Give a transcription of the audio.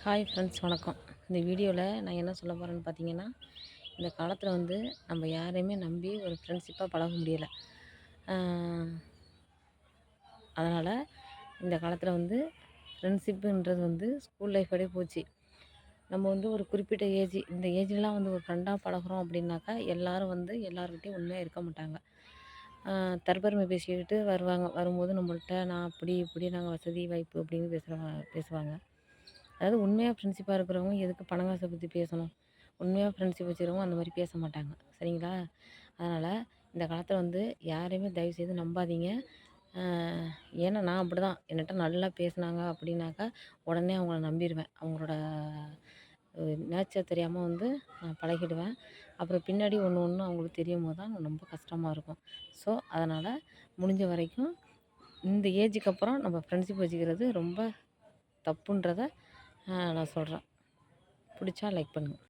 Hi friends, வணக்கம். இந்த வீடியோவில் நான் என்ன சொல்ல போகிறேன்னு பார்த்தீங்கன்னா, இந்த காலத்தில் வந்து நம்ம யாரையுமே நம்பி ஒரு ஃப்ரெண்ட்ஷிப்பாக பழக முடியலை. அதனால் இந்த காலத்தில் வந்து ஃப்ரெண்ட்ஷிப்புன்றது வந்து ஸ்கூல் லைஃபோடே போச்சு. நம்ம வந்து ஒரு குறிப்பிட்ட இந்த ஏஜ்லலாம் வந்து ஒரு ஃப்ரெண்டாக பழகுறோம் அப்படின்னாக்கா, எல்லோரும் வந்து எல்லாருக்கிட்டையும் உண்மையாக இருக்க மாட்டாங்க. தற்பெருமை பேசிக்கிட்டு வருவாங்க. வரும்போது நம்மள்ட்ட நான் அப்படி இப்படி நாங்கள் வசதி வாய்ப்பு அப்படின்னு பேசுவாங்க. அதாவது உண்மையாக ஃப்ரெண்ட்ஷிப்பாக இருக்கிறவங்க எதுக்கு பணம் காசை பற்றி பேசணும்? உண்மையாக ஃப்ரெண்ட்ஷிப் வச்சுருக்கவங்க அந்த மாதிரி பேச மாட்டாங்க. சரிங்களா? அதனால் இந்த காலத்தில் வந்து யாரையுமே தயவுசெய்து நம்பாதீங்க. ஏன்னா நான் அப்படிதான். என்கிட்ட நல்லா பேசுனாங்க அப்படின்னாக்கா, உடனே அவங்கள நம்பிடுவேன். அவங்களோட நேச்சர் தெரியாமல் வந்து நான் பழகிடுவேன். அப்புறம் பின்னாடி ஒன்று ஒன்று அவங்களுக்கு தெரியும்போது தான் ரொம்ப கஷ்டமாக இருக்கும். ஸோ அதனால் முடிஞ்ச வரைக்கும் இந்த ஏஜுக்கு அப்புறம் நம்ம ஃப்ரெண்ட்ஷிப் வச்சுக்கிறது ரொம்ப தப்புன்றத நான் சொல்கிறேன். பிடிச்சா லைக் பண்ணுங்கள்.